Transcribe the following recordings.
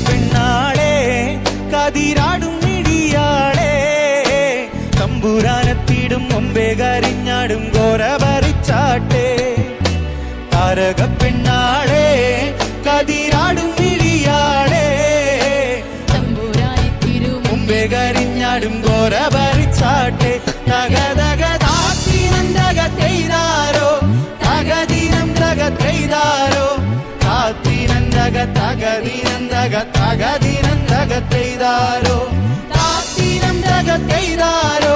പെണ്ണാളെ കതിരാടും മിഴിയാളെ തമ്പുരാനെത്തിടും മുമ്പേ കരിഞ്ഞാടും ഗോരപറിച്ചാട്ടെ താരക പെണ്ണാളെ കതിരാടും മിഴിയാളെ തമ്പുരാനെത്തിടും മുമ്പേ കരിഞ്ഞാടും ഗോരപറിച്ചാട്ടെ തകതകതാത്തിനന്തകത്തെയ്താരോ തകദിനം തകത്തെയ്താരോ താത്തിനന്തക തകദിനന്തക തകദിനന്തകത്തെയ്താരോ താത്തിനന്തകത്തെയ്താരോ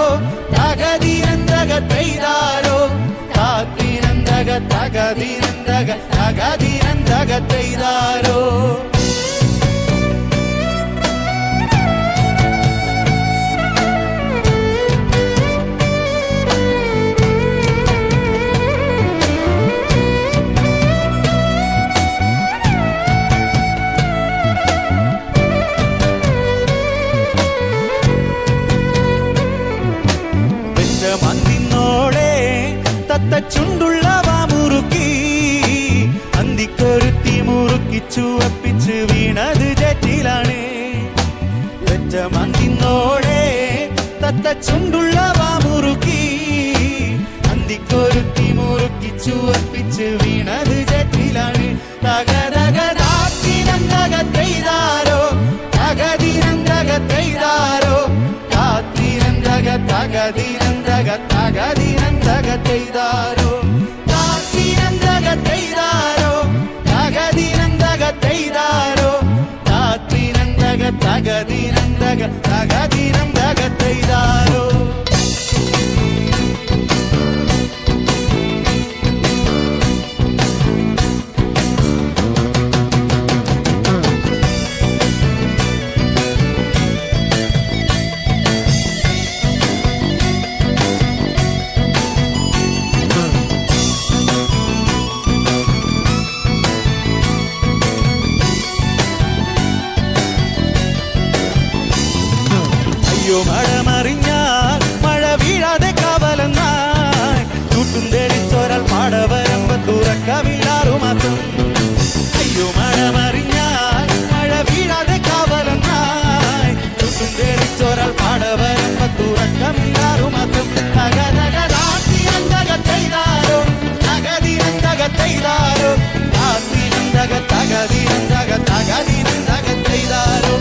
തകദിനന്തകത്തെയ്താരോ താത്തിനന്തക തകദിനന്തക തകദിനന്തകത്തെയ്താരോ ചുണ്ടുള്ളവ മുറുക്കി അന്തിക്കൊരുത്തി മുറുക്കിച്ചു അപ്പിച്ച് വീണത് ജറ്റിലാണ് വെച്ച മന്തിന്നോടെ തത്ത ചുണ്ടുള്ളവ മുറുക്കി അന്തിക്കൊരുത്തി മുറുക്കിച്ചു അപ്പിച്ച് വീണത് ജറ്റിലാണ് തകതകതാത്തിനന്തകത്തെയ്താരോ തകദിനന്തകത്തെയ്താരോ താത്തിനന്തക തകദിനന്തക തകദിനന്തകത്തെയ്താരോ താത്തിനന്തകത്തെയ്താരോ തകദിനന്തകത്തെയ്താരോ താത്തിനന്തക തകദിനന്തക തകദിനന്തകത്തെയ്താരോ മഴമറിഞ്ഞാൽ മഴ വീഴാതെ കാവലെന്നായി ചൂട്ടും തെളിച്ചോരാൽ പാടവരമ്പ തുറക്കമില്ലാറു മാസം അയ്യോ മഴമറിഞ്ഞാൽ മഴ വീഴാതെ കാവലെന്നായി ചൂട്ടും തെളിച്ചോരാൽ പാടവരമ്പ തുറക്കമില്ലാറു മാസം തകതകതാത്തിനന്തകത്തെയ്താരോ തകദിനന്തകത്തെയ്താരോ താത്തിനന്തക തകദിനന്തക തകദിനന്തകത്തെയ്താരോ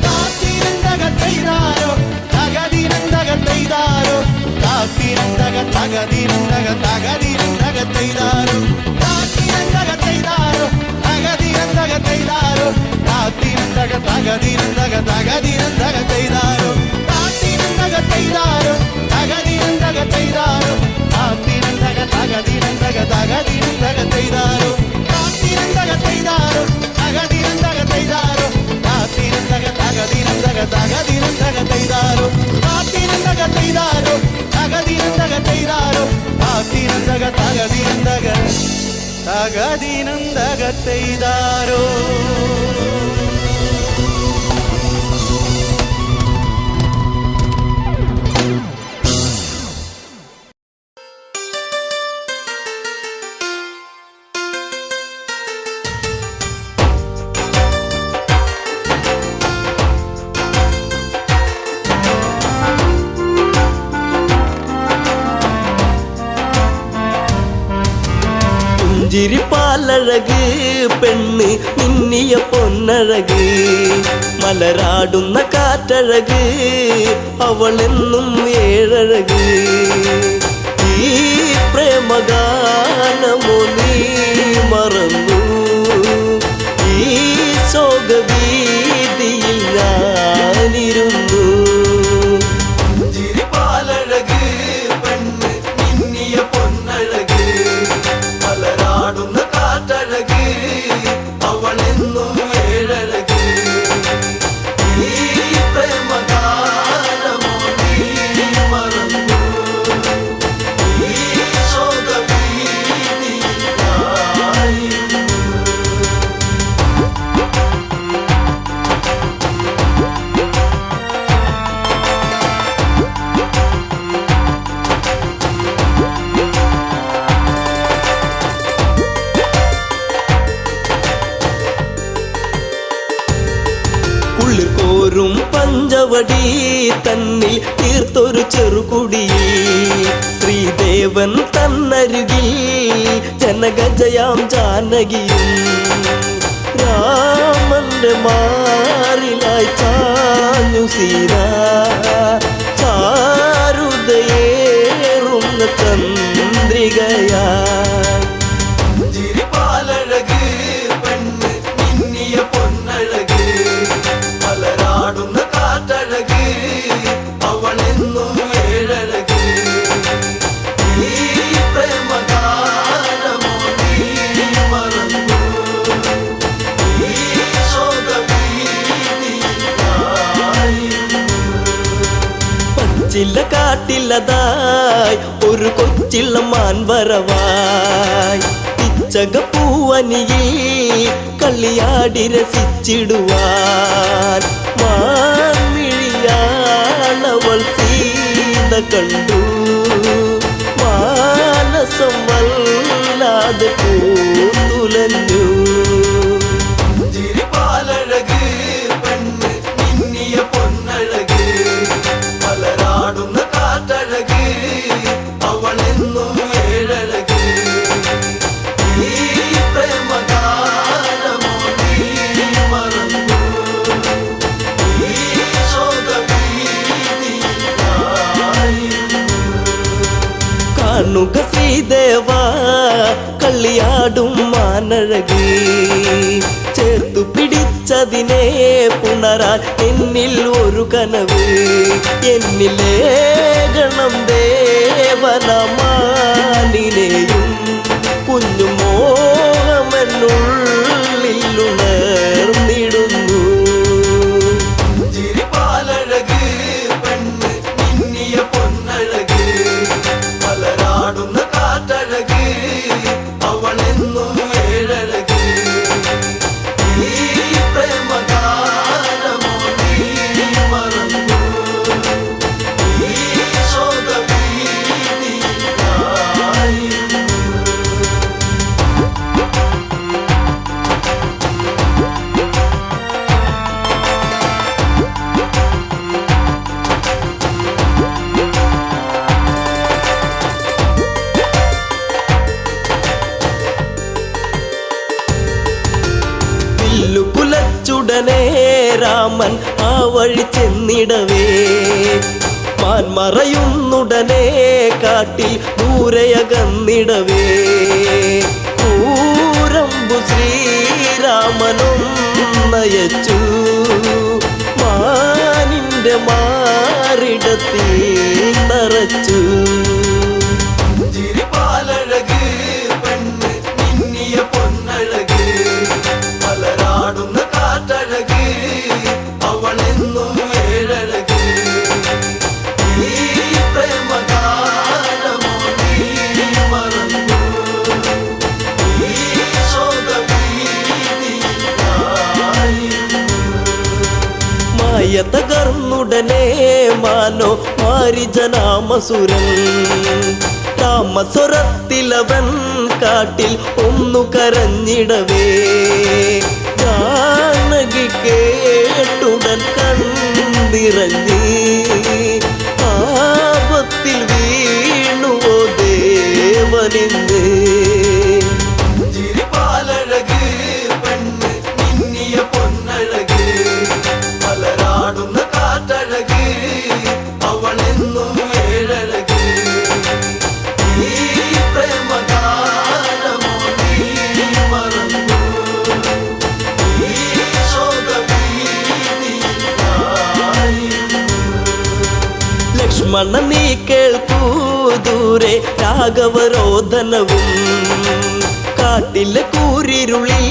താത്തിനന്തകത്തെയ്താരോ തകദിനന്തകത്തെയ്താരോ താത്തിനന്തക തകദിനന്തക തകദിനന്തകത്തെയ്താരോ താത്തിനന്തകത്തെയ്താരോ തകദിനന്തകത്തെയ്താരോ താത്തിനന്തക തകദിനന്തക തകദിനന്തകത്തെയ്താരോ താത്തിനന്തകത്തെയ്താരോ തകദിനന്തകത്തെയ്താരോ താത്തിനന്തക തകദിനന്തക തകദിനന്തകത്തെയ്താരോ താത്തിനന്തകത്തെയ്താരോ തകദിനന്തകത്തെയ്താരോ താത്തിനന്തക തകദിനന്തക തകദിനന്തകത്തെയ്താരോ താത്തിനന്തകത്തെയ്താരോ തകദിനന്തകത്തെയ്താരോ താത്തിനന്തക തകദിനന്തക തകദിനന്തകത്തെയ്താരോ പുഞ്ചിരിപ്പാലഴക് പെണ്ണ് നിന്നിയ പൊന്നഴക് മലരാടുന്ന കാറ്റ് ആറ്റഴക് അവളെന്നും ഏഴഴക് ഈ പ്രേമഗാനമോ നീ മറന്നു ഈ ശോകവീതിയിൽ ഞാനിരുന്നു ചിരിപ്പാലഴക് പെണ്ണ് മിന്നിയ പൊന്നഴക് മലരാടുന്ന കാറ്റഴക് അവളെന്നും ഏഴഴക് ഈ പ്രേമഗാനമോ നീ മറന്നു ഈ ശോകവീതിയിൽ ഞാനിരുന്നു കുളിർക്കോരും പഞ്ചവടി തന്നിൽ തീർത്തൊരു ചെറുകുടി ശ്രീദേവൻ തന്നരുകിൽ ജനഗജയാം ജാനകിയും രാമന്റെ മാറിലായി ചാഞ്ഞു സീത ചാരുതയേറുന്ന ചന്ദ്രികയായി ചിരിപ്പാലഴക് പെണ്ണ് മിന്നിയ പൊന്നഴക് മലരാടുന്ന കാറ്റഴക് അവളെന്നും ഏഴഴക് ഈ പ്രേമഗാനമോ നീ മറന്നു ഈ ശോകവീതിയിൽ ഞാനിരുന്നു പച്ചില്ല കാട്ടില്ലതായി ഒരു കൊച്ചിള്ള മാൻവരവായി പിച്ചകപ്പൂവനിയിൽ കളിയാടി രസിച്ചിടുവാൻ മാൻമിഴിയാളവൾ സീത കണ്ടു മാനസം വല്ലാതെ പൂത്തുലഞ്ഞു ചിരിപ്പാലഴക് പെണ്ണ് മിന്നിയ പൊന്നഴക് മലരാടുന്ന കാറ്റഴക് അവളെന്നും ഏഴഴക് ഈ പ്രേമഗാനമോ നീ മറന്നു ഈ ശോകവീതിയിൽ ഞാനിരുന്നു കാണുക ശ്രീദേവ കളിയാടും മാനഴകി ചേർത്തു പിടിച്ചതിനെ പുണരാൻ എന്നിൽ ഒരു കനവ് എന്നിലേ ഗണം ദേവനമാനിനെയും കുഞ്ഞു മോഹമെന്നുള്ളിൽ ഉണർന്നിടുന്നു ചിരിപ്പാലഴക് പെണ്ണ് മിന്നിയ പൊന്നഴക് മലരാടുന്ന കാറ്റഴക് അവളെന്നും ഏഴഴക് ഈ പ്രേമഗാനമോ നീ മറന്നു ഈ ശോകവീതിയിൽ ഞാനിരുന്നു കുലച്ചുടനെ രാമൻ ആ വഴി ചെന്നിടവേ മാൻമറയുന്നുടനെ കാട്ടിൽ ദൂരയകന്നിടവേ കൂരമ്പു ശ്രീരാമനും നയച്ചു മാനിന്റെ മാറിടത്തിൽ തറച്ചു ചിരിപ്പാലഴക് പെണ്ണ് മിന്നിയ പൊന്നഴക് മലരാടുന്ന കാറ്റഴക് അവളെന്നും ഏഴഴക് ഈ പ്രേമഗാനമോ നീ മറന്നു ഈ ശോകവീതിയിൽ ഞാനിരുന്നു മായ തകർന്നുടനെ മാനോ മാരിജനാമസുരൻ താമസ്വരത്തിലവൻ കാട്ടിൽ ഒന്നു കരഞ്ഞിടവേ ജാനകി കേട്ടുടൻ കണ്ണിറങ്ങി ആപത്തിൽ വീണുവോ ദേവനിന്ന് ചിരിപ്പാലഴക് പെണ്ണ് മിന്നിയ പൊന്നഴക് മലരാടുന്ന കാറ്റ ലക്ഷ്മണ നീ കേൾക്കൂ ദൂരെ രാഘവരോധനവും കാട്ടിലെ കൂരിരുളിൽ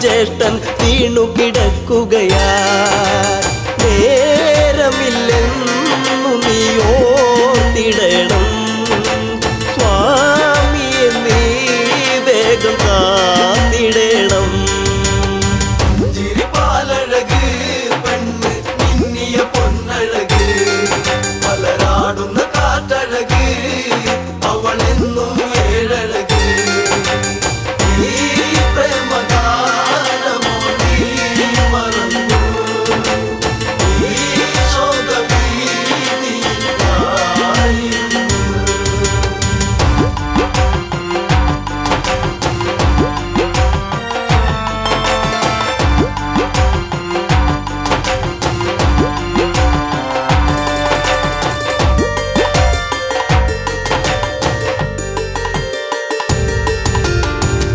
ജ്യേഷ്ഠൻ വീണു കിടക്കുകയാ നേരമില്ലെന്നു നീ ഓർത്തിടണം സ്വാമിയെ നീ വേഗം കാത്തിടണം ചിരിപ്പാലഴക് പെണ്ണ് മിന്നിയ പൊന്നഴക് മലരാടുന്ന കാറ്റഴക് അവളെന്നും ഏഴഴക് ഈ പ്രേമഗാനമോ നീ മറന്നു ഈ ശോകവീതിയിലായിരുന്നു.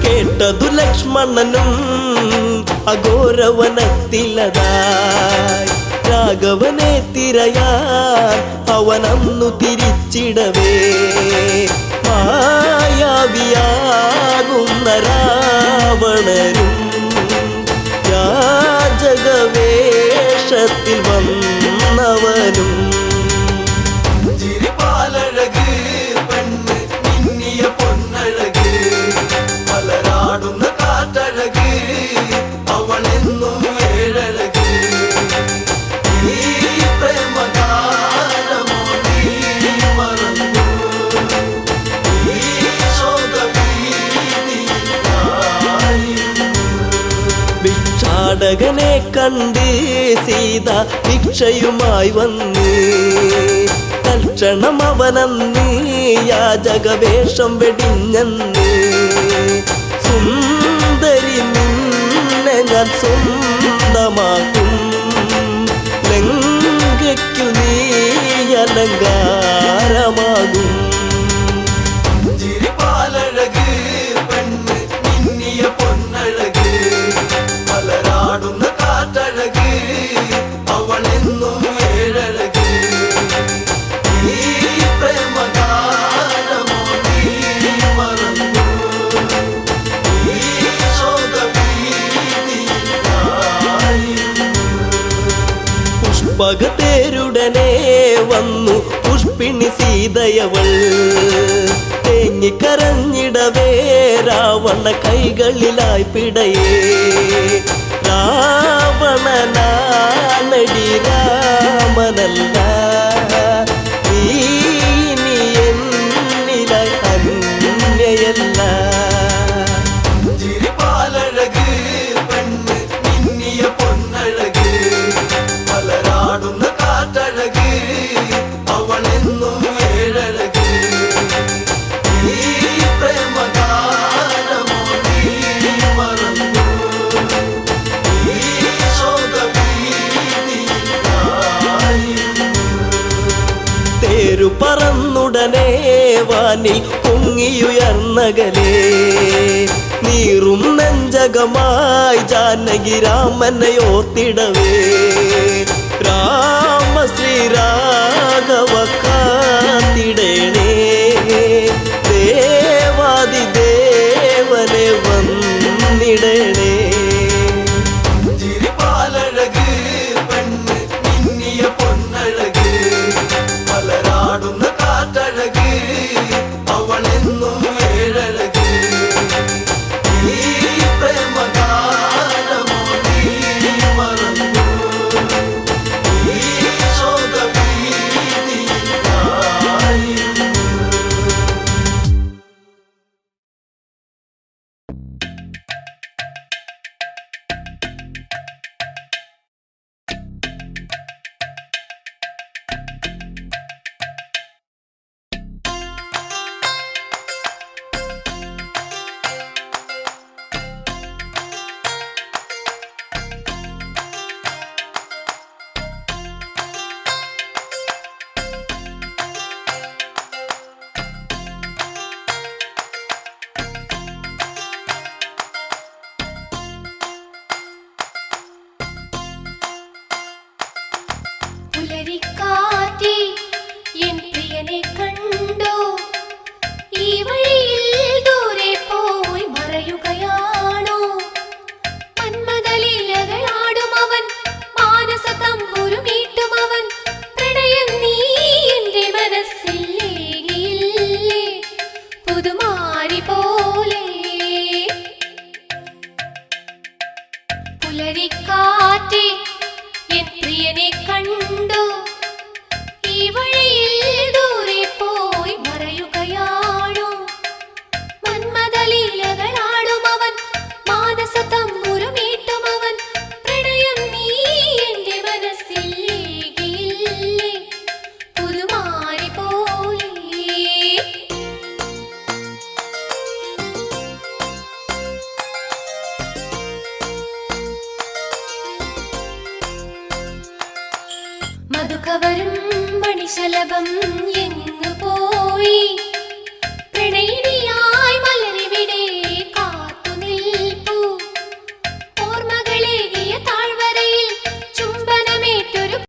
കേട്ടതു ലക്ഷ്മണനും അഘോരവനത്തിലതായി രാഘവനെ തിരയാൻ അവനന്നു തിരിച്ചിടവേ മായാവിയാകുന്ന രാവണനും യാചകവേഷത്തിൽ വന്നവനും ചിരിപ്പാലഴക് പെണ്ണ് മിന്നിയ പൊന്നഴക് മലരാടുന്ന കാറ്റഴക് അവളെന്നും ഏഴഴക് ഈ പ്രേമഗാനമോ നീ മറന്നു ഈ ശോകവീതിയിലായിരുന്നു. ഭിക്ഷാടകനെ കണ്ട് സീത ഭിക്ഷയുമായി വന്ന് തൽക്ഷണം അവനന്ന് യാചകവേഷം വെടിഞ്ഞന്ന് സുന്ദരി നിന്നെ ഞാൻ സ്വന്തമാക്കും ലങ്കയ്ക്കു നീ അലങ്കാരമാകും ചിരിപ്പാലഴക് പെണ്ണ് മിന്നിയ പൊന്നഴക് മലരാടുന്ന കാറ്റഴക് അവളെന്നും ഏഴഴക് ഈ പ്രേമഗാനമോ നീ മറന്നു ഈ ശോകവീതിയിലായിരുന്നു. പുഷ്പകത്തേരുടനെ വന്നു പുഷ്പിണി സീതയവൾ തേങ്ങിക്കരഞ്ഞിടവേ രാവണ കൈകളിലായി പിടയേ രാവണനാണടി രാമനല്ല നീ ഇനി എന്നിലായി അന്യയല്ല ചിരിപ്പാലഴക് പെണ്ണ് മിന്നിയ പൊന്നഴക് മലരാടുന്ന കാറ്റഴക് അവളെന്നും ഏഴഴക് ഈ പ്രേമഗാനമോ നീ മറന്നു ഈ ശോകവീതിയിലായിരുന്നു. തേരു പറന്നുടനെ വാനിൽ പൊങ്ങിയുയർന്നകലേ നീറും നെഞ്ചകമായി ജാനകി രാമനെ ഓർത്തിടവേ രാമ ശ്രീരാഘവ കാത്തിടേണേ ദേവാദിദേവനെ വന്നിടണേ ചിരിപ്പാലഴക് പെണ്ണ് മിന്നിയ പൊന്നഴക് മലരാടുന്ന കാറ്റഴക് അവളെന്നും ഏഴഴക് ഈ പ്രേമഗാനമോ നീ മറന്നു ഈ ശോകവീതിയിലായിരുന്നു. പുലരിക്കാറ്റേ എൻ അതുകവരും മണിശലഭം എങ്ങു പോയി പ്രണയിനിയായി മലരിവിടെ കാത്തു നിൽപ്പൂ ഓർമ്മകളേകിയ താഴ്വരയിൽ ചുംബനമേറ്റൊരു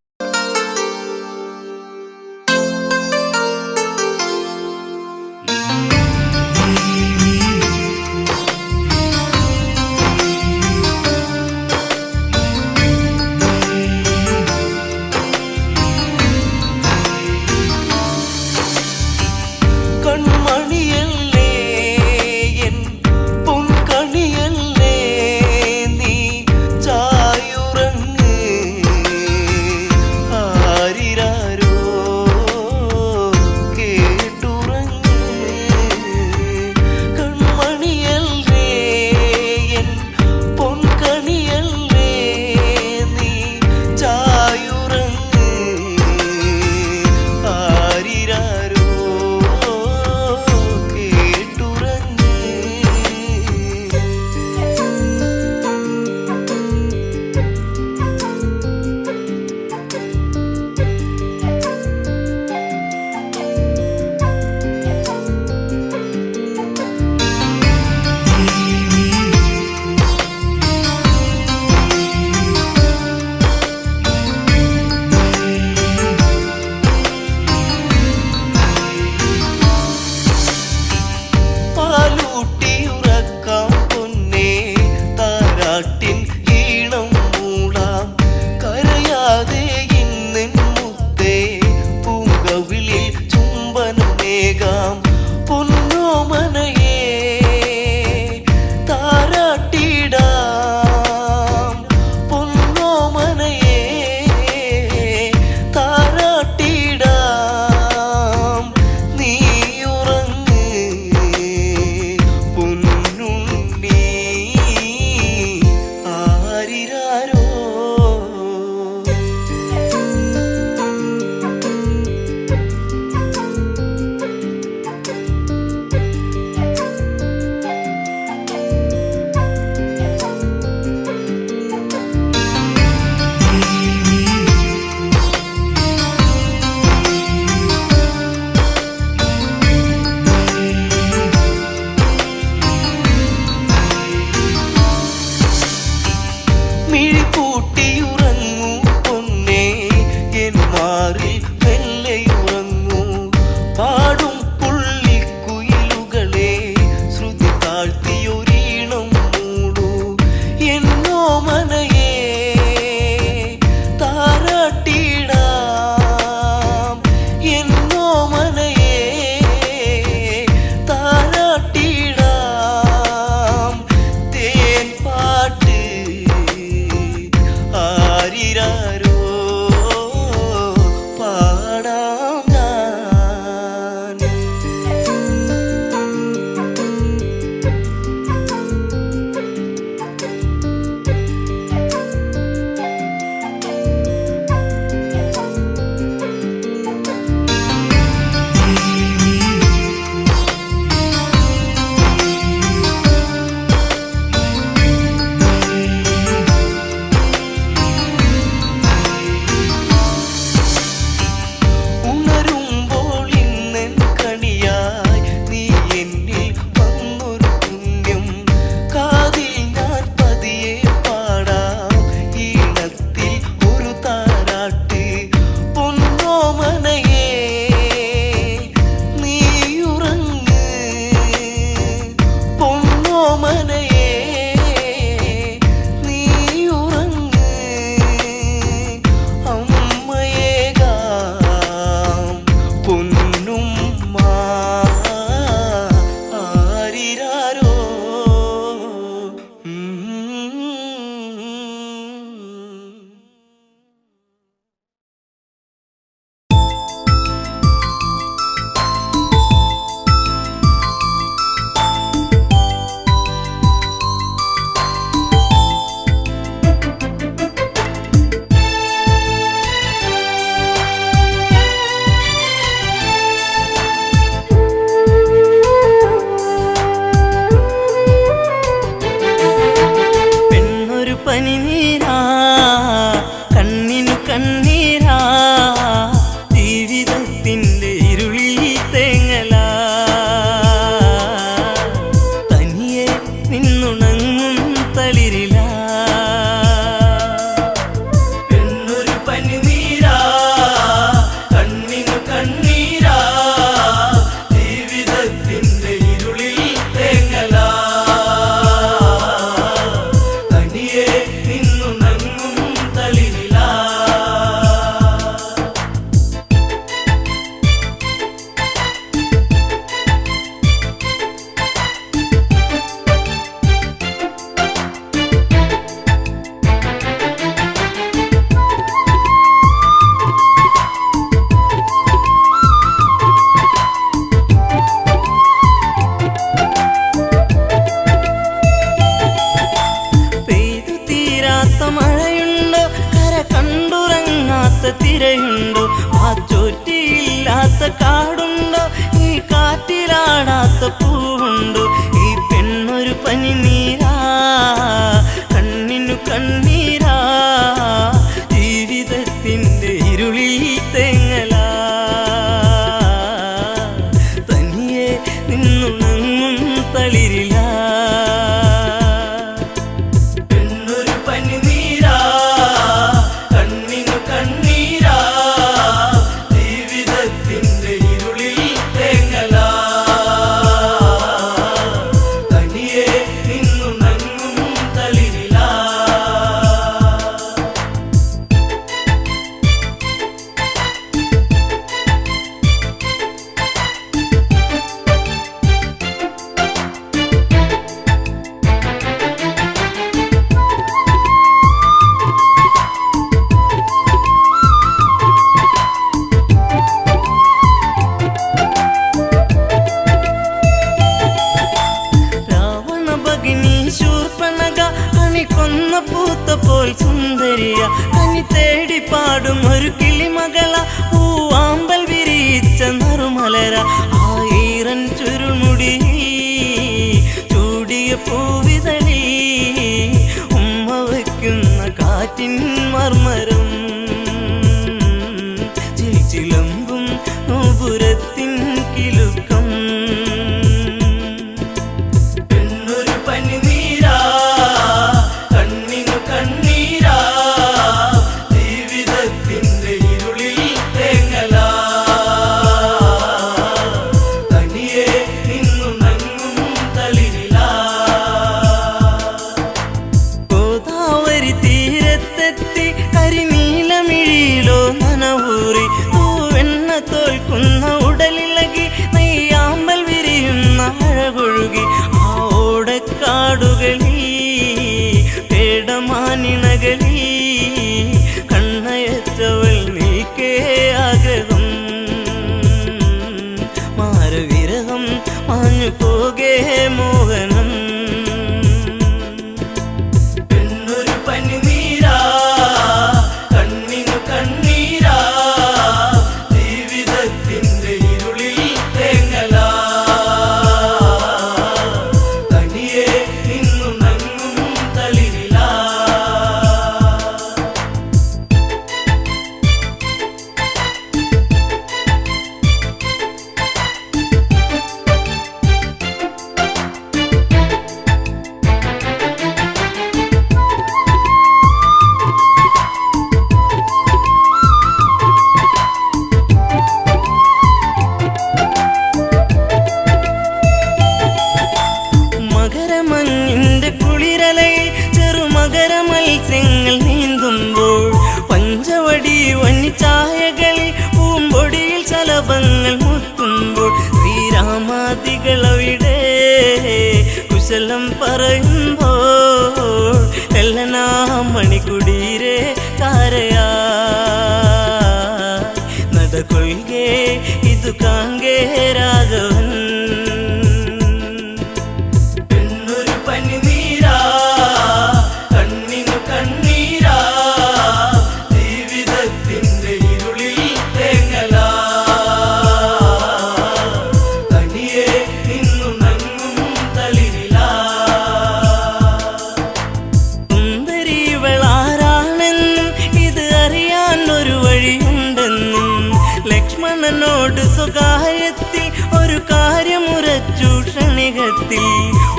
കാടുണ്ടോ, ഈ കാറ്റിലാടാത്ത പൂവുണ്ടോ? ഈ പെണ്ണൊരു പനിനീരാ, കണ്ണിനു കണ്ണീരാ, ജീവിതത്തിൻ്റെ ഇരുളിൽ തേങ്ങലാ, തനിയെ നിന്നുണങ്ങും തളിരിലാ. പെണ്ണൊരു പനിനീരാ, കണ്ണിനു കണ്ണീരാ, ജീവിതത്തിൻ്റെ ഇരുളിൽ തേങ്ങലാ, തനിയെ നിന്നുണങ്ങും തളിരിലാ. രാവണ ഭഗിനി ശൂർപ്പണഖ കണി കൊന്ന പൂത്തപ്പോൾ സുന്ദരിയ, കനി തേടി പാടും ഒരു കിളിമകള, പൂവാമ്പൽ വിരിച്ച നറുമലര, ആയിരം ചുരുൾമുടി ചൂടിയ പൂവിതളി, ഉമ്മ വയ്ക്കുന്ന കാറ്റിൻ മർമരം, ചിലമ്പും നോപുരത്തിൻ കിലുക്കം. പെണ്ണൊരു പനിനീരാ, കണ്ണിനു കണ്ണീരാ, ജീവിതത്തിൻ്റെ ഇരുളിൽ തേങ്ങലാ, തനിയെ നിന്നുണങ്ങും തളിരിലാ. ഗോദാവരി തീരത്തെത്തി കരിനീലമിഴിയിലോ നനവൂറി, തൂവെണ്ണ തോൽക്കുന്ന ഉടലിളകി, നെയ്യാമ്പൽ വിരിയുന്ന അഴകൊഴുകി, ആ ഓടക്കാടുകളിൽ പേടമാനിണകളിൽ കണ്ണയറ്റവൾ നീക്കേ ആഗ്രഹം, മാരവിരഹം മാഞ്ഞു പോകേ മോഹനം. പെണ്ണൊരു പനിനീരാ, കണ്ണിനു കണ്ണീരാ, ജീവിതത്തിൻ്റെ ഇരുളിൽ തേങ്ങലാ, തനിയെ നിന്നുണങ്ങും തളിരിലാ. മകരമഞ്ഞിൻ്റെ കുളിരലയിൽ ചെറുമകര മത്സ്യങ്ങൾ നീന്തുമ്പോൾ, പഞ്ചവടി വന്നിച്ചായകളിൽ പൂമ്പൊടിയിൽ ശലഭങ്ങൾ മുത്തുമ്പോൾ, ശ്രീരാമാദികളവിടെ കുശലം പറയുമ്പോൾ, എല്ലനാ മണിക്കുടീരെ ചാരയാ നടകൊള്ളുകേ ഇതു കാങ്കേ രാഘവൻ. പെണ്ണൊരു പനിനീരാ, കണ്ണിനു കണ്ണീരാ, ജീവിതത്തിൻ്റെ ഇരുളിൽ തേങ്ങലാ, തനിയെ നിന്നുണങ്ങും തളിരിലാ. സുന്ദരിവളാരാണെന്നും ഇത് അറിയാൻ ഒരു വഴിയുണ്ടെന്നും, ലക്ഷ്മണനോട് സ്വകാര്യത്തിൽ ഒരു കാര്യമുറച്ചു ക്ഷണികത്തിൽ,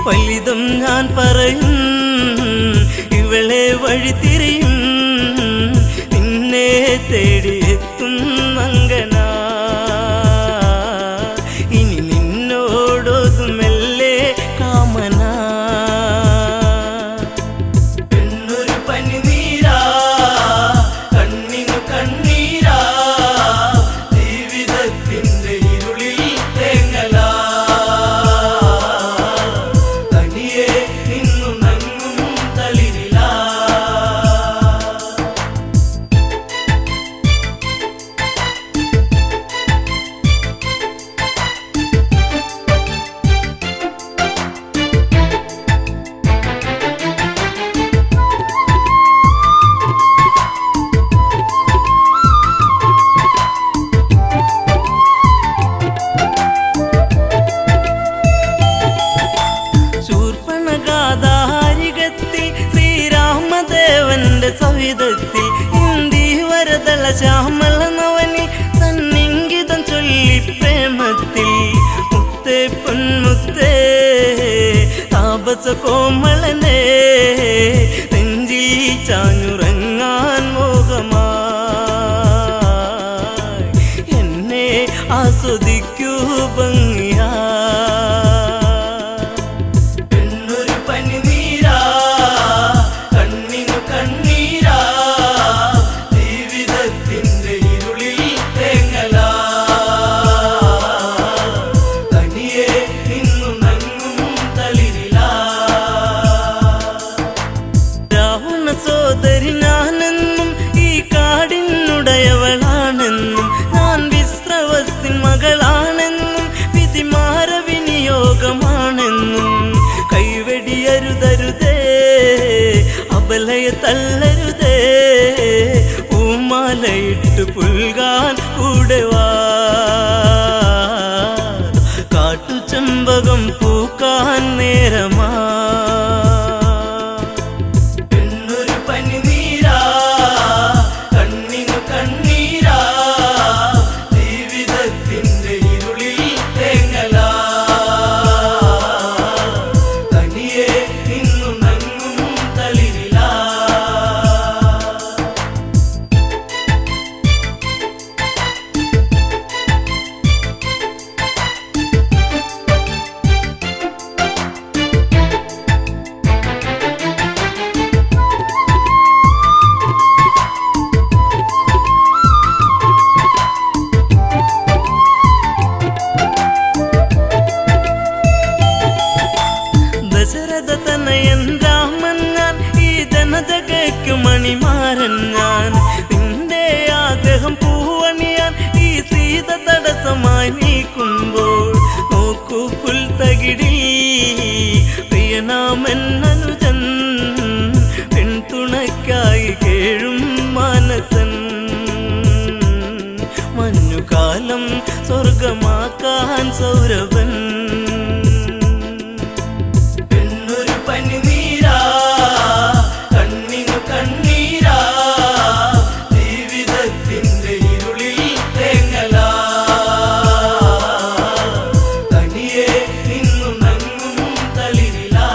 ഫലിതം ഞാൻ പറയും ഇവളെ വഴിതിരിയും, നിന്നെ തേടിയെത്തും അങ്കനാ, ഇനി നിന്നോടൊതുമെല്ലെ കാമനാ. പെണ്ണൊരു പനിനീരാ, കണ്ണിനു കണ്ണീരാ, ജീവിതത്തിൻ്റെ ഇരുളിൽ തേങ്ങലാ, തനിയെ നിന്നുണങ്ങും തളിരിലാ. കോമളനെ നെഞ്ചിൽ ചാഞ്ഞുറങ്ങാൻ മോഹമായി എന്നെ ആസ്വദിക്കൂ ഭംഗിയാ പെണ്ണൊരു പനിനീരാ കണ്ണിനു കണ്ണീരാ ജീവിതത്തിന്റെ ഇരുളിൽ തേങ്ങലാ തനിയെ നിന്നു നങ്ങും തളിരിലാ രാവണ സോദരി ഞാനെന്നും ഈ കാടിനുടയവളാണെന്നും ഞാൻ വിശ്രവസ്തിൻ മകളാണെന്നും വിധിമാര വിനിയോഗമാണെന്നും കൈവെടിയരുതരുതേ അബലയ തള്ളരുതേ പൂമാലയിട്ട് പുൽകാൻ കൂടെ വാ കാട്ടുചെമ്പകം പൂക്കാൻ നേരമാ പെണ്ണൊരു പനിനീരാ കണ്ണിനു കണ്ണീരാ ജീവിതത്തിന്റെ ഇരുളിൽ തേങ്ങലാ തനിയെ നിന്നു നങ്ങും തളിരിലാ ദശരഥ തനയൻ രാമൻ ഞാൻ ഈ ജനതകയ്ക്കു മണിമാരൻ ഞാൻ നിന്റെ ആഗ്രഹം പൂവണിയാൻ ഈ സീത തടസ്സമായി നീക്കുമ്പോൾ നോക്കൂ പുൽത്തകിടി പ്രിയനാമൻ അനുജൻ പിന്തുണയ്ക്കായി കേഴും മാനസൻ മഞ്ഞുകാലം സ്വർഗമാക്കാൻ സൗരഭൻ പെണ്ണൊരു പനിനീരാ കണ്ണിനു കണ്ണീരാ ജീവിതത്തിന്റെ ഇരുളിൽ തേങ്ങലാ തനിയെ നിന്നു നങ്ങും തളിരിലാ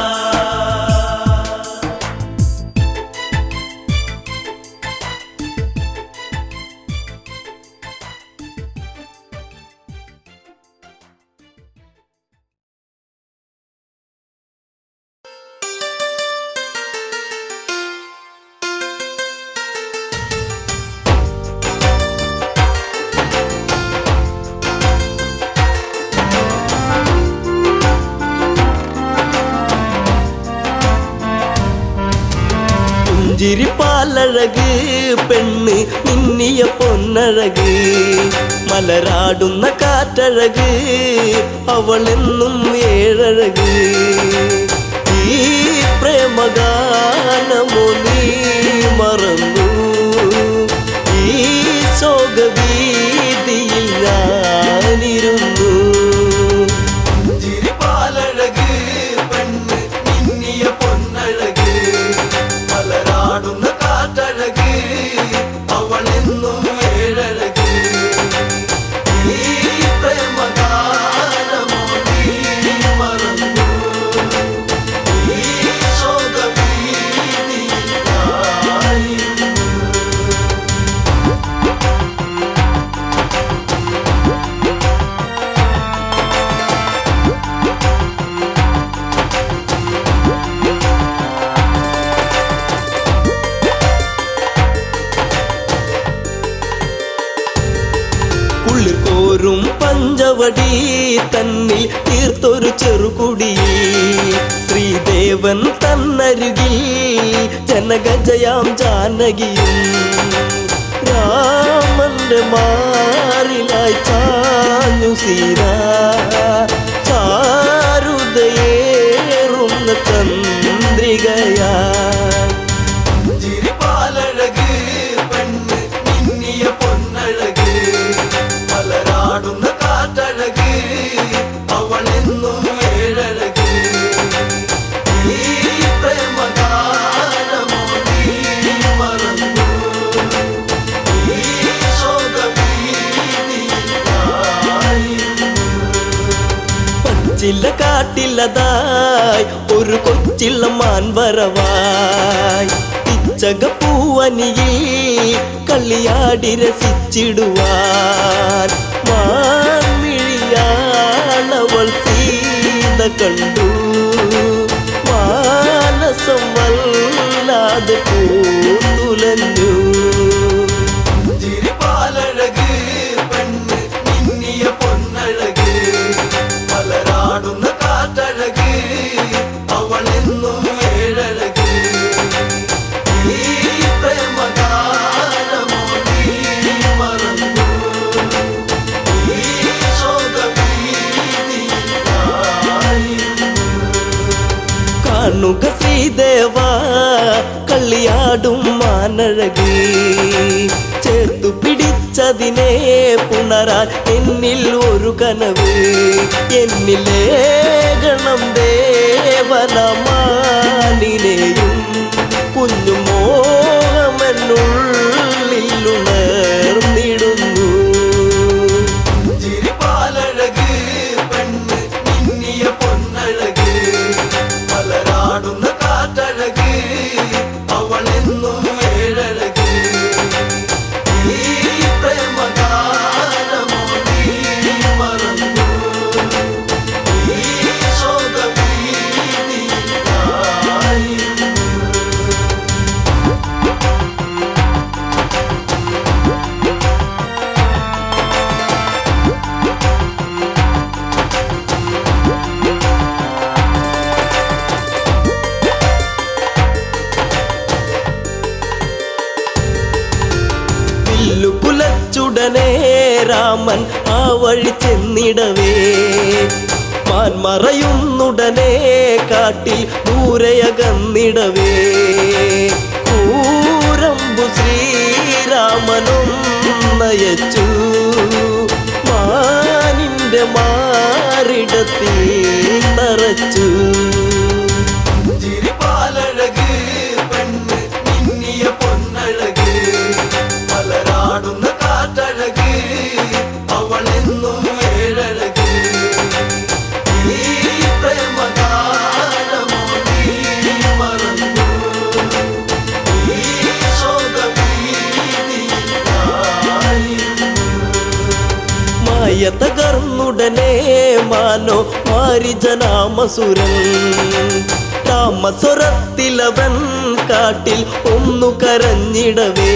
പുഞ്ചിരിപ്പാലഴക് പെണ്ണ് മിന്നിയ പൊന്നഴക് മലരാടുന്ന കാറ്റഴക് അവളെന്നും ഏഴഴക് ഈ പ്രേമഗാനമോ നീ മറന്നു ഈ ശോകവീതിയിൽ ഞാനിരുന്നു ചിരിപ്പാലഴക് പെണ്ണ് മിന്നിയ പൊന്നഴക് മലരാടുന്ന കാറ്റഴക് അവളെന്നും ഏഴഴക് ഈ പ്രേമഗാനമോ നീ മറന്നു ഈ ശോകവീതിയിൽ ഞാനിരുന്നു ഉള്ളിൽ കോരും പഞ്ചവടി തന്നിൽ തീർത്തൊരു ചെറുകുടി ശ്രീദേവൻ തന്നരുകിൽ ജനകജയാം ജാനകിയും രാമന്റെ മാറിലായി ചാഞ്ഞു സീത ചാരുതയേറുന്ന ചന്ദ്രികയാ ചിരിപ്പാലഴക് പെണ്ണ് മിന്നിയ പൊന്നഴക് മലരാടുന്ന കാറ്റഴക് അവളെന്നും ഏഴഴക് ഈ പ്രേമഗാനമോ നീ മറന്നു ഈ ശോകവീതിയിൽ ഞാനിരുന്നു കാട്ടിലതായി ഒരു കൊച്ചിള്ള മാൻവരവായി ഇച്ചകപ്പൂവനിയിൽ കളിയാടി രസിച്ചിടുവാൻ മാൻമിഴിയാണവൾ സീത കണ്ടു മാനസം വല്ലാതെ പൂത്തുലഞ്ഞു ചിരിപ്പാലഴക് പെണ്ണ് മിന്നിയ പൊന്നഴക് മലരാടുന്ന കാറ്റഴക് അവളെന്നും ഏഴഴക് ഈ പ്രേമഗാനമോ നീ മറന്നു ഈ ശോകഭീതിയിലായിരുന്നു. കാണുക ശ്രീദേവ കളിയാടും മാനഴകി ചേർത്തു പിടിച്ചതിനെ പുണരാൻ എന്നിൽ ഒരു കനവ് എന്നിലേ ഗണം ദേവനമാനിനെയും കുഞ്ഞു മോഹമെന്നുള്ളിലുണർന്നിടുന്നു ചിരിപ്പാലഴക് പെണ്ണ് മിന്നിയ പൊന്നഴക് മലരാടുന്ന കാറ്റഴക് അവളെന്നും ഏഴഴക് ഈ പ്രേമഗാനമോ നീ മറന്നു ഈ ശോകഭീതിയിലായിരുന്നു. പുലച്ചുടനെ രാമൻ ആ വഴി ചെന്നിടവേ മാൻമറയുന്നുടനെ കാട്ടിൽ ദൂരയകന്നിടവേ കൂരമ്പു ശ്രീരാമനും നയച്ചു മാനിന്റെ മാറിടത്തിൽ തറച്ചു ചിരിപ്പാലഴക് പെണ്ണ് മിന്നിയ പൊന്നഴക് മലരാടുന്ന കാറ്റഴക് അവളെന്നും ഏഴഴക് ഈ പ്രേമഗാനമോ നീ മറന്നു ഈ ശോകഭീതിയിലായിരുന്നു. മായ തകർന്നുടനെ മാനോ മാരിജനാമസുരൻ താമസ്വരത്തിലവൻ കാട്ടിൽ ഒന്നു കരഞ്ഞിടവേ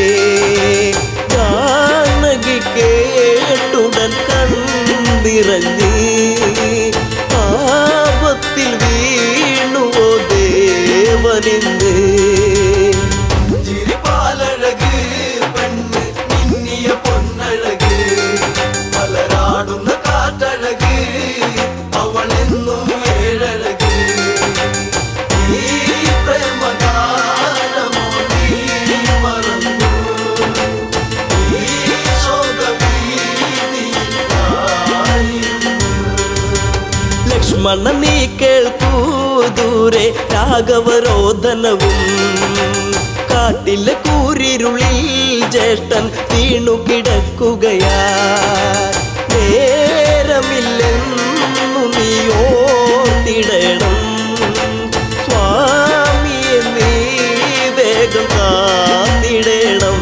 ജാനകി കേട്ടുടൻ കണ്ടിറങ്ങി ആപത്തിൽ വീണുവോ ദേവനിന്ന് ചിരിപ്പാലഴക് പെണ്ണ് മിന്നിയ പൊന്നഴക് മലരാടുന്ന കാറ്റഴക് അവളെന്നും ഏഴഴക് ഈ പ്രേമഗാനമോ നീ മറന്നു ഈ ശോകഭീതിയിലായിരുന്നു. ലക്ഷ്മണ നീ കേൾക്കൂ ദൂരെ രാഘവരോധനവും കാട്ടിലെ കൂരിരുളിൽ ജ്യേഷ്ഠൻ വീണു കിടക്കുകയാ നേരമില്ലെന്നു നീ ഓർത്തിടണം സ്വാമിയെ നീ വേഗം കാത്തിടണം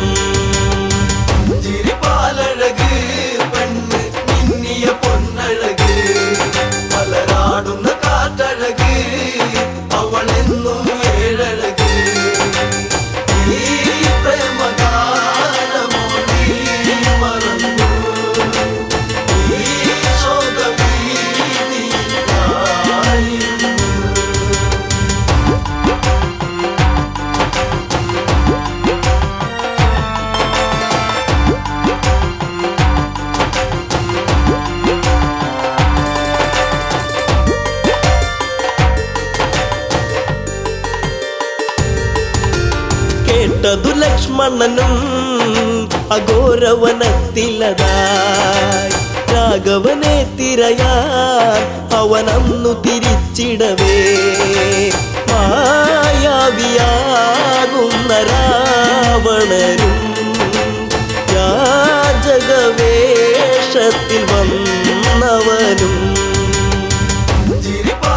ചിരിപ്പാലഴക് പെണ്ണ് മിന്നിയ പൊന്നഴക് മലരാടുന്ന കാറ്റഴക് അവളെന്നും ഏഴഴക് ഈ പ്രേമഗാനമോ നീ മറന്നു ഈ ശോകഭീതിയിലായിരുന്നു. കേട്ടതു ലക്ഷ്മണനും അഘോരവനത്തിലതായി രാഘവനെ തിരയാൻ അവനന്നു തിരിച്ചിടവേ മായാവിയാകുന്ന രാവണനും യാചകവേഷത്തിൽ വന്നവനും ചിരിപ്പാ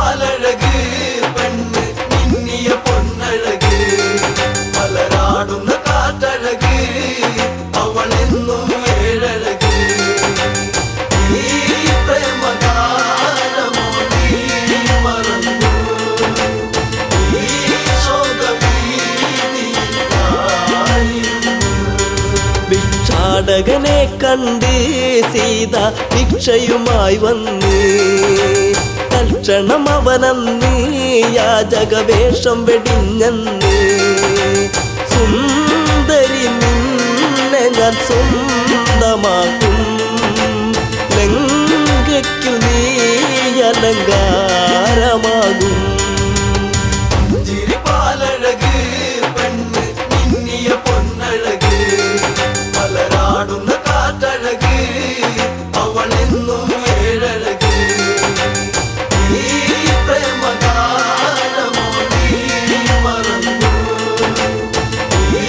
മകനെ കണ്ട് സീത ഭിക്ഷയുമായി വന്ന് തൽക്ഷണം അവനന്ന് യാചകവേഷം വെടിഞ്ഞന്ന് സുന്ദരി നിന്നെ ഞാൻ സ്വന്തമാക്കും ലങ്കയ്ക്കു നീ അലങ്കാരമാകും ചിരിപ്പാലഴക് പെണ്ണ് മിന്നിയ പൊന്നഴക് മലരാടുന്ന കാറ്റഴക് അവളെന്നും ഏഴഴക് ഈ പ്രേമഗാനമോ നീ മറന്നു ഈ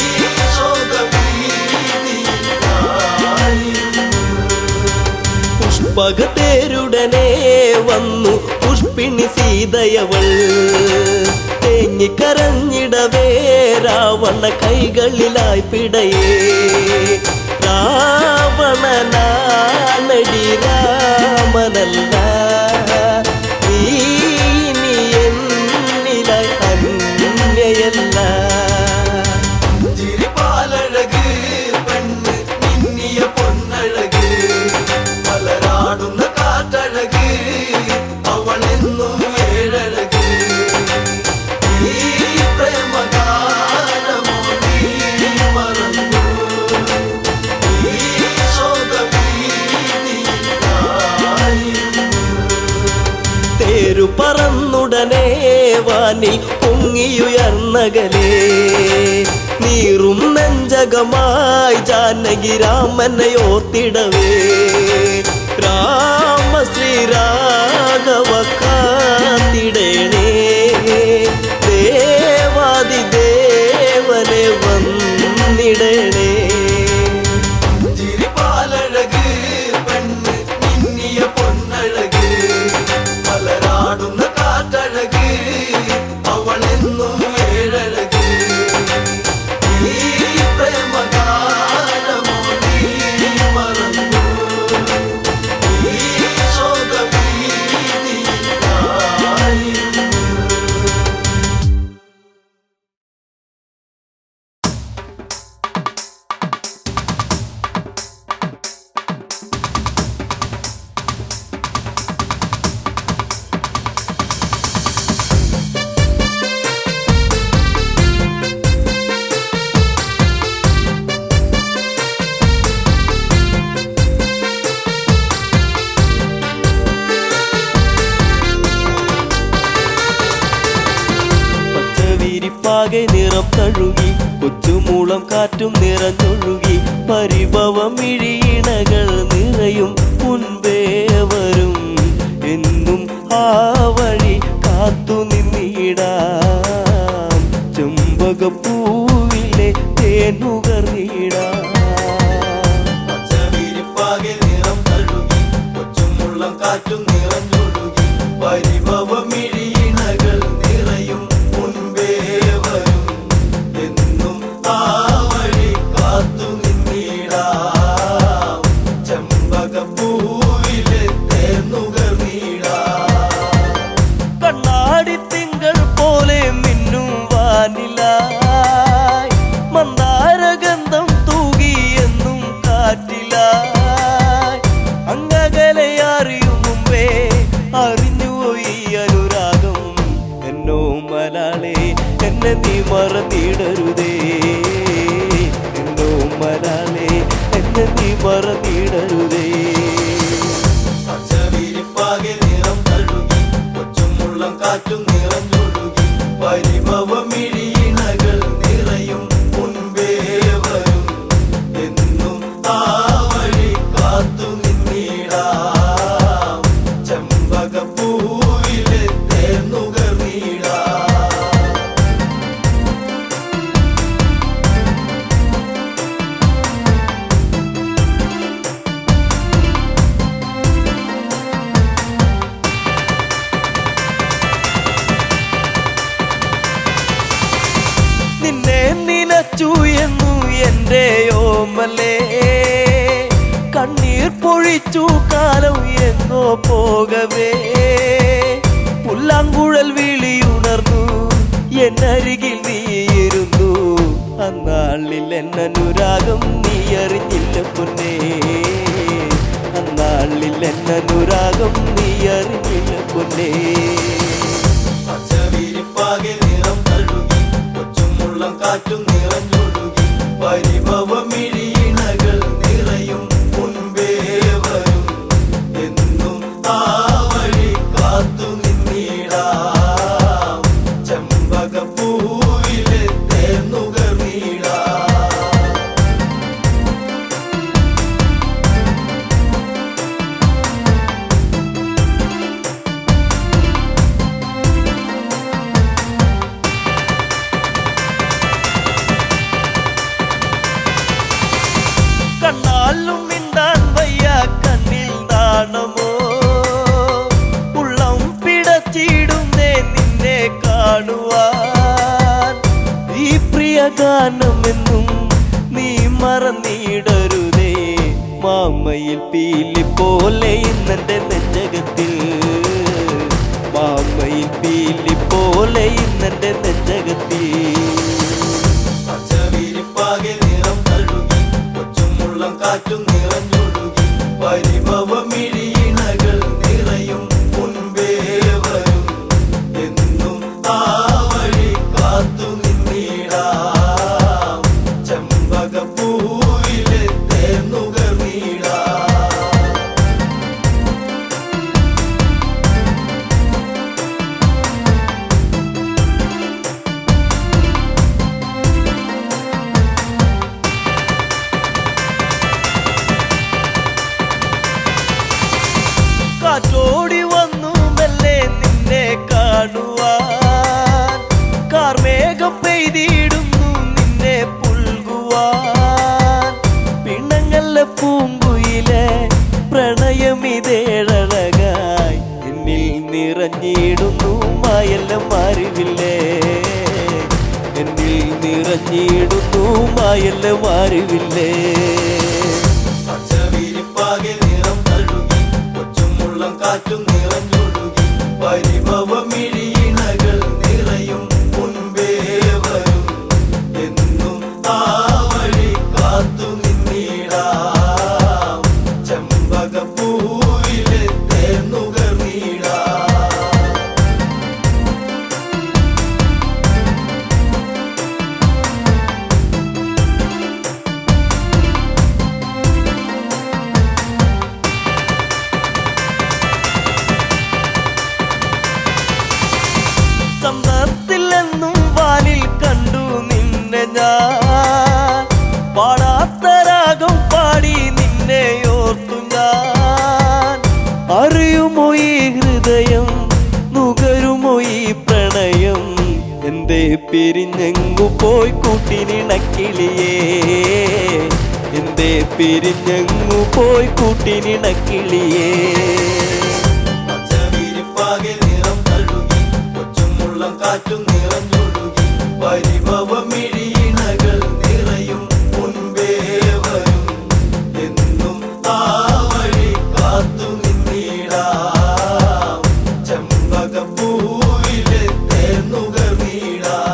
ശോകഭീതിയിലായിരുന്നു. പുഷ്പകത്തേരുടനെ വന്നു പുഷ്പിണി സീതയവൾ തേങ്ങിക്കരഞ്ഞിടവേ രാവണ കൈകളിലായി പിടയേ രാവണനാണടി രാമനല്ല നീ ഇനി എന്നിലായി അന്യയല്ല ചിരിപ്പാലഴക് പെണ്ണ് മിന്നിയ പൊന്നഴക് മലരാടുന്ന കാറ്റഴക് അവളെന്നും ഏഴഴക് ഈ പ്രേമഗാനമോ നീ മറന്നു ഈ ശോകഭീതിയിലായിരുന്നു. തേരു പറന്നുടനെ വാനിൽ പൊങ്ങിയുയർന്നകലേ നീറും നെഞ്ചകമായി ജാനകി രാമനെ ഓർത്തിടവേ രാമ ശ്രീരാഘവ കാത്തിടേണേ ദേവാദി ദേവനെ വന്നിടണേ ചിരിപ്പാലഴക് പെണ്ണ് മിന്നിയ പൊന്നഴക് മലരാടുന്ന കാറ്റഴക് അവളെന്നും ഏഴഴക് ഈ പ്രേമഗാനമോ നീ മറന്നു ഈ ശോകഭീതിയിലായിരുന്നു. പച്ചവിരിപ്പാകെ നിറം തഴുകി കൊച്ചുമൂളം കാറ്റും നിറഞ്ഞൊഴുകി പരിഭവം ഇഴിയിണകൾ നിറയും മുൻപേ വരും എന്നും ആ വഴി കാത്തു നിന്നിടാം ചെമ്പകപ്പൂവിലെ തേനുകർന്നിടാം പച്ചവിരിപ്പാകെ നിറം തഴുകി കൊച്ചുമുള്ളം കാറ്റും നിറഞ്ഞൊഴുകി പരിഭവമിഴിയിണകൾ നിറയും മുൻപേ വരും എന്നും ആ വഴി കാത്തു നിന്നിടാം ചെമ്പകപ്പൂവിലെ തേനുകർന്നിടാം. കണ്ണാടി തിങ്കൾ പോലെ മിന്നും വാനിലായി മന്ദാരഗന്ധം തൂകി എന്നും കാറ്റിലായി അങ്ങകലെ അറിയും മുമ്പേ അറിഞ്ഞുപോയി അനുരാഗം എന്നോ മലാളെ എന്നെ നീ മറന്നിടരുതേ എന്നോ മലാളെ എന്നെ നീ മറന്നിടരുതേ പച്ചവിരിപ്പാകെ നിറം തഴുകി കൊച്ചുമുള്ളം കാറ്റും നിറഞ്ഞൊഴുകി പരിഭവമിഴിയിണകൾ നിറയും മുൻപേ വരും എന്നും ആ വഴി കാത്തു നിന്നിടാം ചെമ്പകപ്പൂവിലെ തേനുകർന്നിടാം. നിന്നെ നിലച്ചു എന്നു എൻ്റെ ഓമലേ കണ്ണീർ പൊഴിച്ചു കാലം എന്നോ പോകവേ പുല്ലാങ്കുഴൽ വിളിയുണർന്നു എന്നരികിൽ നീയിരുന്നു അന്നാളിൽ എന്നനുരാഗം നീ അറിഞ്ഞില്ല പൊന്നേ, അന്നാളിൽ എന്നനുരാഗം നീ അറിഞ്ഞില്ല പൊന്നേ. പച്ചവിരിപ്പാകെ നിറം തഴുകി കൊച്ചുമുള്ളം കാറ്റും നിറഞ്ഞൊഴുകി പരിഭവമിഴിയിണകൾ നിറയും മുൻപേ വരും എന്നും ആ വഴി കാത്തു നിന്നിടാം ചെമ്പകപ്പൂവിലെ തേന്നുകർന്നിടാം. കണ്ണാലും മിണ്ടാൻ വയ്യ കണ്ണിൽ നാണമോ, ഉള്ളം പിടച്ചിടുന്നേ നിന്നെ കാണുവാൻ. ഈ പ്രിയ ഗാനമെന്നും നീ മറന്നിടരുതേ, മാമയിൽ പീലി പോലെ ഇന്നെന്റെ നെഞ്ചകത്തിൽ, മാമയിൽ പീലി പോലെ ഇന്നെന്റെ നെഞ്ചകത്തിൽ. പച്ചവിരിപ്പാകെ നിറം തഴുകി കൊച്ചുമുള്ളം കാറ്റും നിറഞ്ഞൊഴുകി പരിഭവമിഴിയിണകൾ നിറയും മുൻപേ വരും എന്നും ആ വഴി കാത്തു നിന്നിടാം ചെമ്പകപ്പൂവിലെ തേന്നുകർന്നിടാം. കാറ്റോടി വന്നു മെല്ലെ നിന്നെ കാണുവാൻ, കാർമേഘം പെയ്തിടുന്നു നിന്നെ പുൽകുവാൻ. പിണങ്ങല്ല പൂങ്കുയിലെ പ്രണയമിതേഴഴകായി എന്നിൽ നിറഞ്ഞിടുന്നു മായെല്ലാം അറിവില്ലേ, എന്നിൽ നിറഞ്ഞിടുന്നു മായെല്ലാം അറിവില്ലേ. പച്ചവിരിപ്പാകെ നിറം തഴുകി കൊച്ചുമുള്ളം കാറ്റും നിറഞ്ഞൊഴുകി പരിഭവമിഴിയിണകൾ നിറയും മുൻപേ വരും എന്നും ആ വഴി കാത്തു നിന്നിടാം ചെമ്പകപ്പൂവിലെ തേന്നുകർന്നിടാം. ചന്തത്തിലെന്നും വാനിൽ കണ്ടു നിന്നെ ഞാൻ, പാടാത്ത രാഗം പാടി നിന്നെ ഓർത്തു ഞാൻ. അറിയുമോ ഈ ഹൃദയം, നുകരുമോ ഈ പ്രണയം, എന്തേ പിരിഞ്ഞെങ്ങു പോയി കൂട്ടിനിണക്കിളിയേ, എന്തേ പിരിഞ്ഞെങ്ങു പോയി കൂട്ടിനിണക്കിളിയേ. പച്ചവിരിപ്പാകെ നിറം തഴുകി കൊച്ചുമുള്ളം കാറ്റും നിറഞ്ഞൊഴുകി പരിഭവമിഴിയിണകൾ നിറയും മുൻപേ വരും എന്നും ആ വഴി കാത്തു നിന്നിടാം ചെമ്പകപ്പൂവിലെ തേന്നുകർന്നിടാം.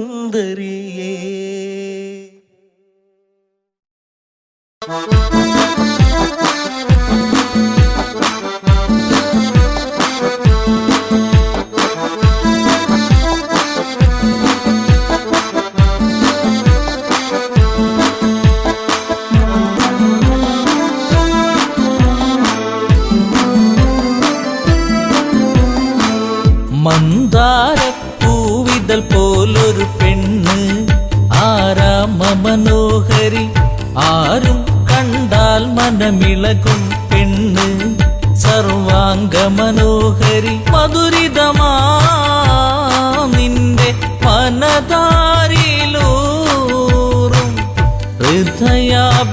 സുന്ദരിയേ. മന്ദാരപ്പൂവിതൽ പോലൊരു പെണ്ണ്, ആരാമ മനോഹരി, ആരും കണ്ടാൽ മനമിളകും പെണ്ണ്, സർവാംഗ മനോഹരി, മധുരിതമാ നിന്റെ മനതാരിലൂറും ഹൃദയാഭിലാഷങ്ങൾ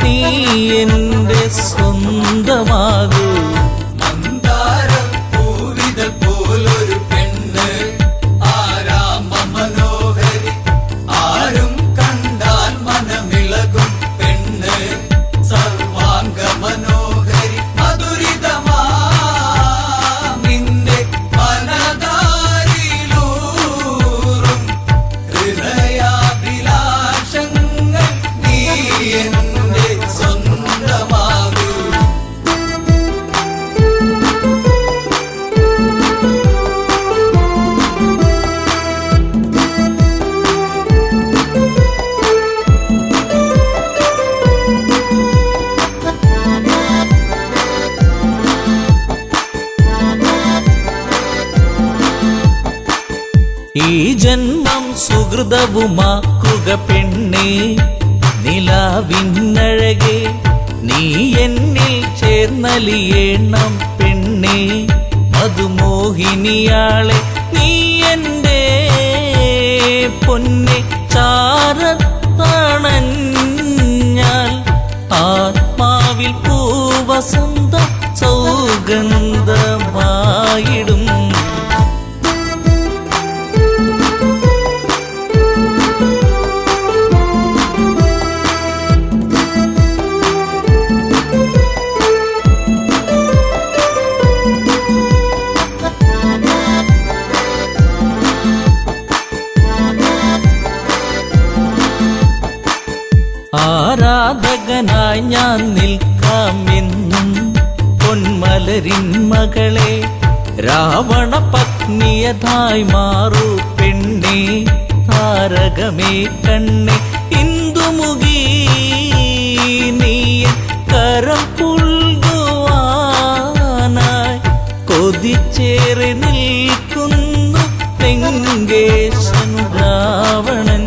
നീ എന്റെ സ്വന്തമാകൂ. പോലൊരു പെണ്ണ്, ആരാമ മനോഹരി, ആരും കണ്ടാൽ മനമിളകും പെണ്ണ്, സർവാംഗ മനോഹരി, മധുരിതമാ നിന്റെ മനതാരിലൂറും ഹൃദയാഭിലാഷങ്ങൾ നീ എന്റെ സ്വന്തമാകൂ. ഈ ജന്മം സുഹൃതവുമാക്കുക പെണ്ണേ, നിലാവിന്നഴകെ നീ എന്നിൽ ചേർന്നലിയേണം പെണ്ണേ, മധുമോഹിനിയാളെ നീ എൻ്റെ പൊന്നെ ചാരത്തണഞ്ഞാൽ ആത്മാവിൽ പൂവസന്ത സൗഗന്ധമായിടും. ആരാധകനായി ഞാൻ നിൽക്കാമെന്നും പൊന്മലരിൻ മകളെ, രാവണ പത്നിയതായി മാറൂ പെണ്ണേ, താരകമേ കണ്ണേ, ഇന്ദുമുഖി നീയ കരം പുൽകുവാനായി കൊതിച്ചേറി നിൽക്കുന്നു ലങ്കേശൻ രാവണൻ.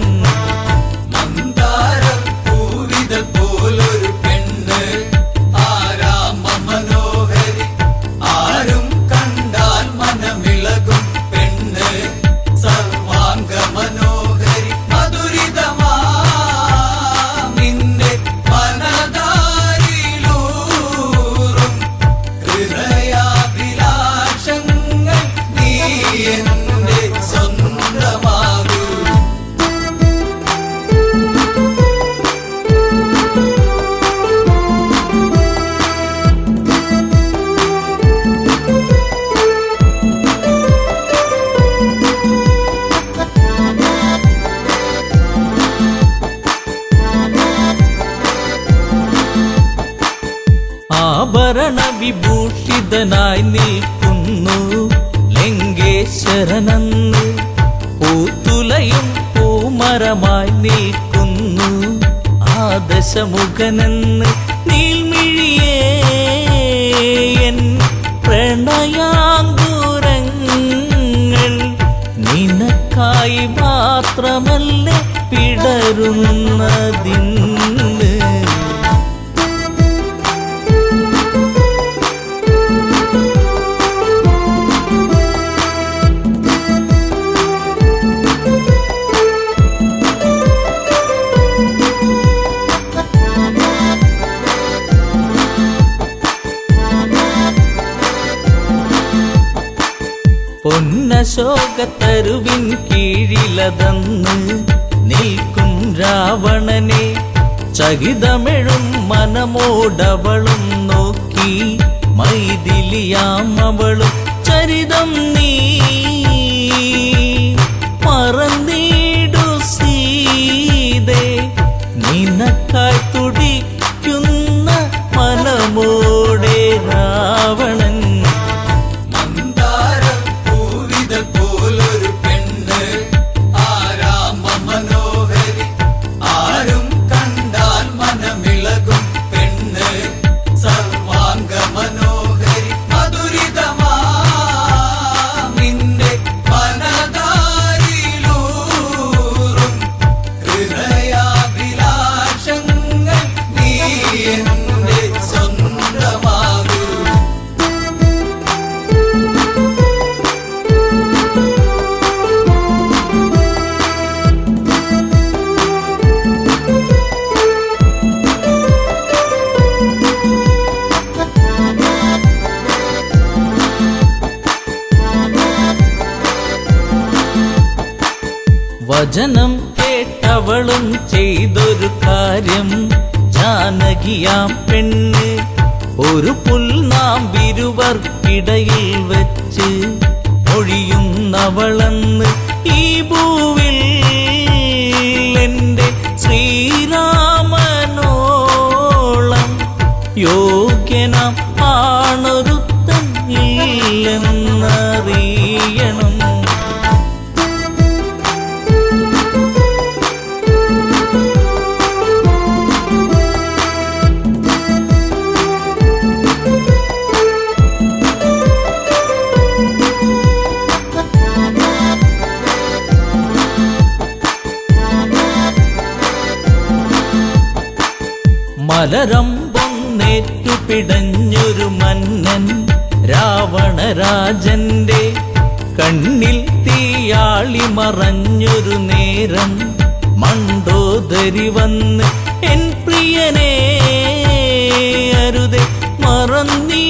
പോലൊരു പെണ്ണ്, ആരാമ മനോഹരി, ആരും കണ്ടാൽ മനമിളകും പെണ്ണ്, സർവാംഗ മനോഹരി, മധുരിതമാ നിന്റെ മനതാരിലൂറും ഹൃദയാഭിലാഷങ്ങൾ നീ എന്റെ സ്വന്തമാകൂ. ആഭരണ വിഭൂഷിതനായി നിൽക്കുന്നു ലങ്കേശ്വരനന്ന്, പൂത്തുലയും പൂമരമായി നിൽക്കുന്നു ആദശമുഖനെന്ന്, നീൽമിഴിയേ എൻ പ്രണയാങ്കുരങ്ങൾ നിനക്കായി മാത്രമല്ലേ പിടരുന്നതിന്ന്. പൊന്നശോകത്തരുവിൻ കീഴിലതന്ന് നിൽക്കും രാവണനെ, ചകിതമെഴും മനമോടവളും നോക്കി മൈഥിലിയാം അവളും ചരിതം നീ വചനം കേട്ടവളും ചെയ്തൊരു കാര്യം, ജാനകിയാം പെണ്ണ് ഒരു പുൽനാമ്പിരുവർക്കിടയിൽ വെച്ച് ഒഴിയുന്നവളെന്ന് ഈ ഭൂവിൽ എൻ്റെ ശ്രീരാമനോളം യോഗ്യനാം ആണൊരുത്തൻ ഇല്ലെന്നറിയണം. മലരമ്പൊന്നേറ്റു പിടഞ്ഞൊരു മന്നൻ രാവണരാജന്റെ കണ്ണിൽ തീയാളി മറഞ്ഞൊരു നേരം, മണ്ടോദരി വന്ന് എൻ പ്രിയനെ അരുതെ മറന്നീ